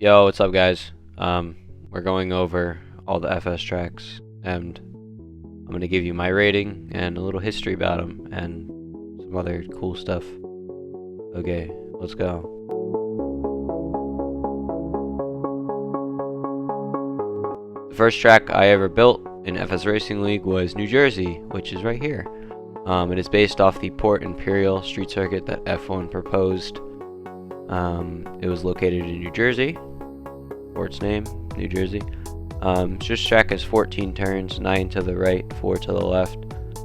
Yo, what's up, guys? We're going over all the FS tracks, and I'm gonna give you my rating and a little history about them and some other cool stuff. Okay, let's go. The first track I ever built in FS Racing League was New Jersey, which is right here. It is based off the Port Imperial street circuit that F1 proposed. It was located in New Jersey. Port's name, New Jersey. This track has 14 turns, 9 to the right, 4 to the left.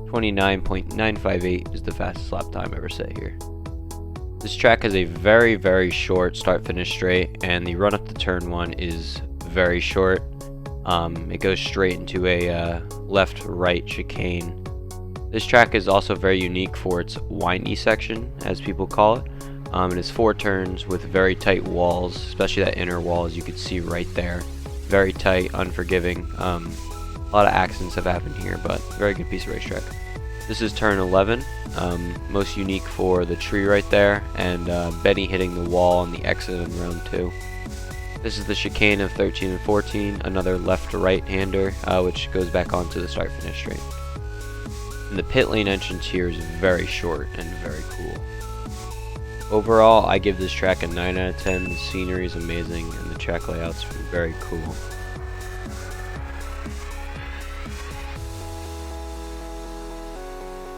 29.958 is the fastest lap time ever set here. This track has a very, very short start-finish straight, and the run up to turn 1 is very short. It goes straight into a left-right chicane. This track is also very unique for its windy section, as people call it. It has 4 turns with very tight walls, especially that inner wall, as you can see right there. Very tight, unforgiving. A lot of accidents have happened here, but very good piece of racetrack. This is turn 11, most unique for the tree right there, and Benny hitting the wall on the exit in round 2. This is the chicane of 13 and 14, another left-to-right hander, which goes back onto the start-finish straight. And the pit lane entrance here is very short and very cool. Overall, I give this track a 9 out of 10. The scenery is amazing, and the track layout's very cool.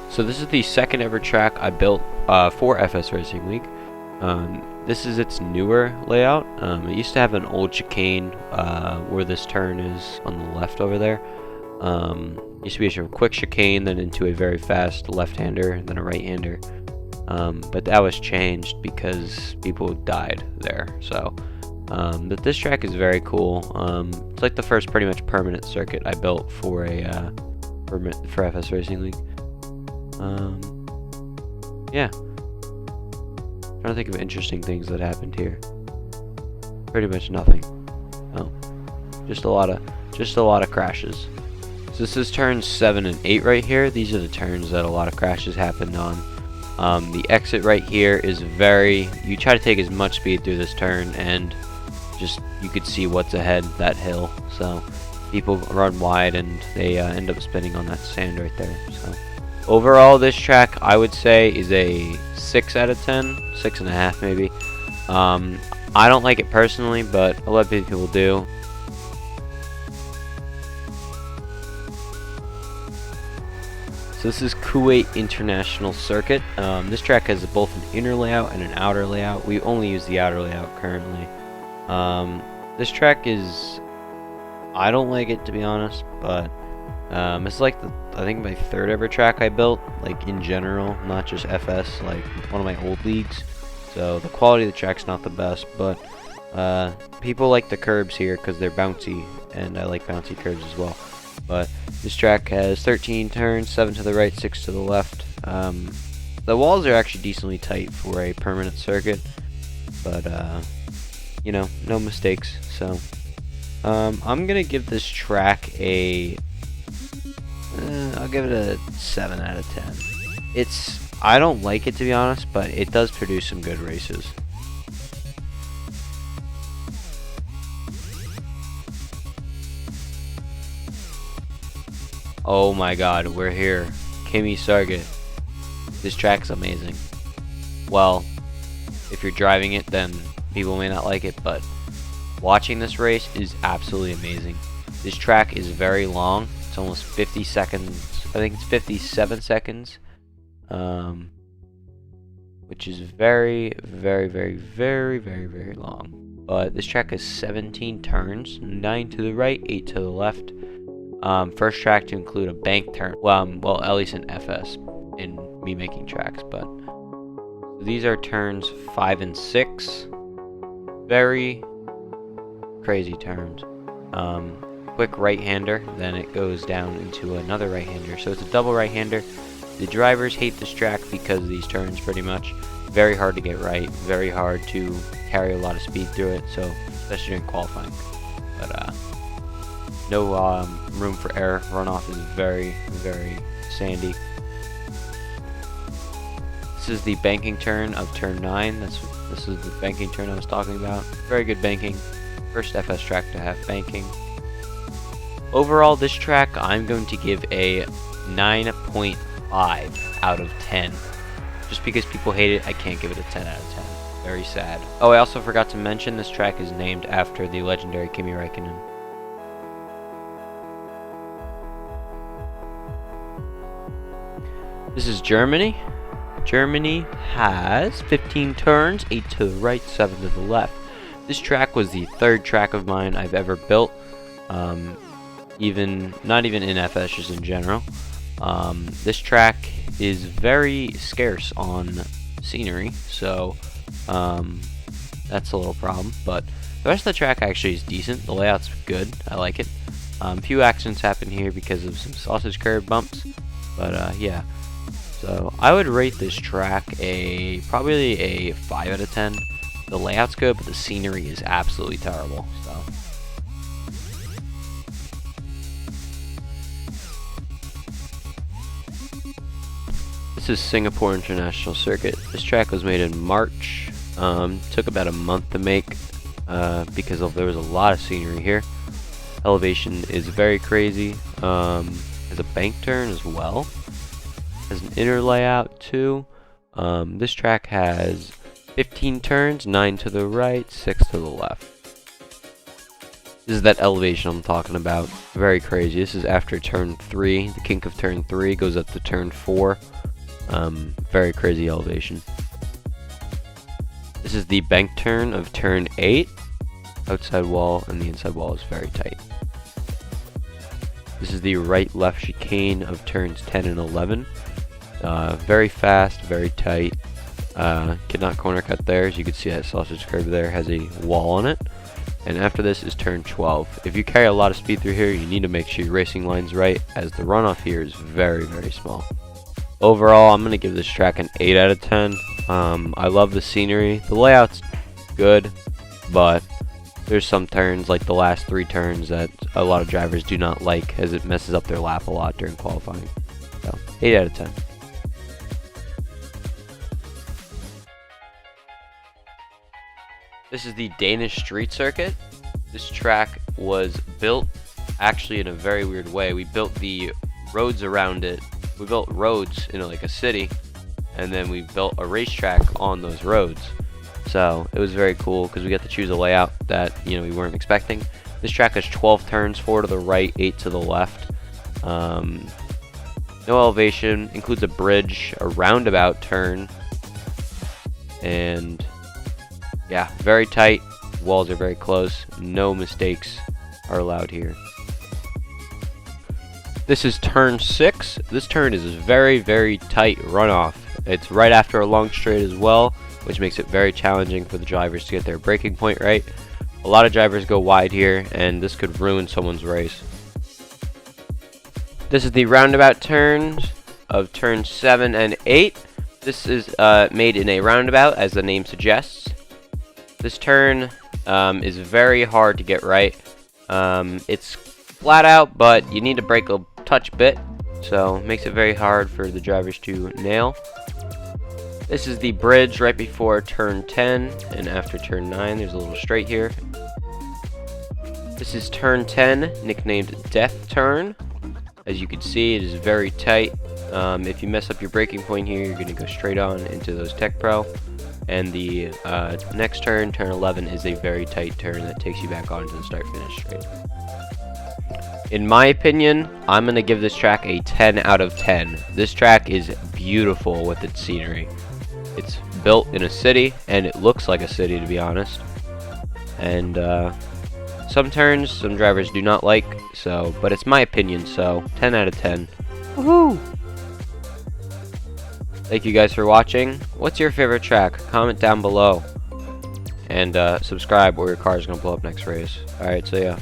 So this is the second ever track I built for FS Racing League. This is its newer layout. It used to have an old chicane where this turn is on the left over there. It used to be a quick chicane, then into a very fast left-hander, then a right-hander. But that was changed because people died there. So, but this track is very cool. It's like the first pretty much permanent circuit I built for for FS Racing League. Yeah. Trying to think of interesting things that happened here. Pretty much nothing. Oh, just a lot of crashes. So this is turns 7 and 8 right here. These are the turns that a lot of crashes happened on. The exit right here is you try to take as much speed through this turn, and you could see what's ahead, that hill. So people run wide and they end up spinning on that sand right there. So overall, this track I would say is a 6 out of 10, 6.5 maybe. I don't like it personally, but a lot of people do. So this is Kuwait International Circuit. This track has both an inner layout and an outer layout. We only use the outer layout currently. This track I don't like it, to be honest, but it's like I think my 3rd ever track I built, like in general, not just FS, like one of my old leagues. So the quality of the track's not the best, but people like the curbs here because they're bouncy, and I like bouncy curbs as well. But this track has 13 turns, 7 to the right, 6 to the left. The walls are actually decently tight for a permanent circuit, but you know, no mistakes. So I'm gonna give this track I'll give it a 7 out of 10. I don't like it, to be honest, but it does produce some good races. Oh my god, we're here. Kimi Sargent. This track's amazing. Well, if you're driving it, then people may not like it, but watching this race is absolutely amazing. This track is very long. It's almost 50 seconds. I think it's 57 seconds. Which is very, very, very, very, very, very long. But this track has 17 turns, 9 to the right, 8 to the left. First track to include a bank turn. Well, at least in FS, in me making tracks, but these are turns 5 and 6. Very crazy turns. Quick right-hander, then it goes down into another right-hander. So it's a double right-hander. The drivers hate this track because of these turns, pretty much. Very hard to get right, very hard to carry a lot of speed through it, so especially during qualifying. But no room for error. Runoff is very, very sandy. This is the banking turn of turn 9. This is the banking turn I was talking about. Very good banking. First FS track to have banking. Overall, this track I'm going to give a 9.5 out of 10. Just because people hate it, I can't give it a 10 out of 10. Very sad. Oh, I also forgot to mention this track is named after the legendary Kimi Räikkönen. This is Germany. Germany has 15 turns, 8 to the right, 7 to the left. This track was the third track of mine I've ever built. Not even in FS, just in general. This track is very scarce on scenery, so that's a little problem. But the rest of the track actually is decent. The layout's good. I like it. A few accidents happen here because of some sausage curb bumps, but yeah. So I would rate this track probably a 5 out of 10. The layout's good, but the scenery is absolutely terrible. So. This is Singapore International Circuit. This track was made in March. Took about a month to make because there was a lot of scenery here. Elevation is very crazy. Has a bank turn as well. Has an inner layout too. This track has 15 turns, 9 to the right, 6 to the left. This is that elevation I'm talking about. Very crazy. This is after turn 3. The kink of turn 3 goes up to turn 4. Very crazy elevation. This is the bank turn of turn 8. Outside wall and the inside wall is very tight. This is the right-left chicane of turns 10 and 11. Very fast, very tight. Cannot corner cut there. As you can see, that sausage curve there has a wall on it. And after this is turn 12. If you carry a lot of speed through here, you need to make sure your racing line's right, as the runoff here is very, very small. Overall, I'm going to give this track an 8 out of 10. I love the scenery. The layout's good, but there's some turns, like the last 3 turns, that a lot of drivers do not like, as it messes up their lap a lot during qualifying. So, 8 out of 10. This is the Danish Street Circuit. This track was built actually in a very weird way. We built the roads around it. We built roads in like a city, and then we built a racetrack on those roads. So it was very cool because we got to choose a layout that we weren't expecting. This track has 12 turns, 4 to the right, 8 to the left. No elevation, includes a bridge, a roundabout turn, and yeah, very tight. Walls are very close. No mistakes are allowed here. This is turn 6. This turn is very, very tight runoff. It's right after a long straight as well, which makes it very challenging for the drivers to get their braking point right. A lot of drivers go wide here, and this could ruin someone's race. This is the roundabout turns of turns 7 and 8. This is made in a roundabout, as the name suggests. This turn is very hard to get right. It's flat out, but you need to brake a touch bit, so it makes it very hard for the drivers to nail. This is the bridge right before turn 10, and after turn 9 there's a little straight here. This is turn 10, nicknamed Death Turn. As you can see, it is very tight. If you mess up your braking point here, you're going to go straight on into those Tech Pro. And the next turn, turn 11, is a very tight turn that takes you back onto the start-finish straight. In my opinion, I'm going to give this track a 10 out of 10. This track is beautiful with its scenery. It's built in a city, and it looks like a city, to be honest. And some turns, some drivers do not like, but it's my opinion, so 10 out of 10. Woohoo! Thank you guys for watching. What's your favorite track? Comment down below. And subscribe, or your car is going to blow up next race. Alright, so yeah.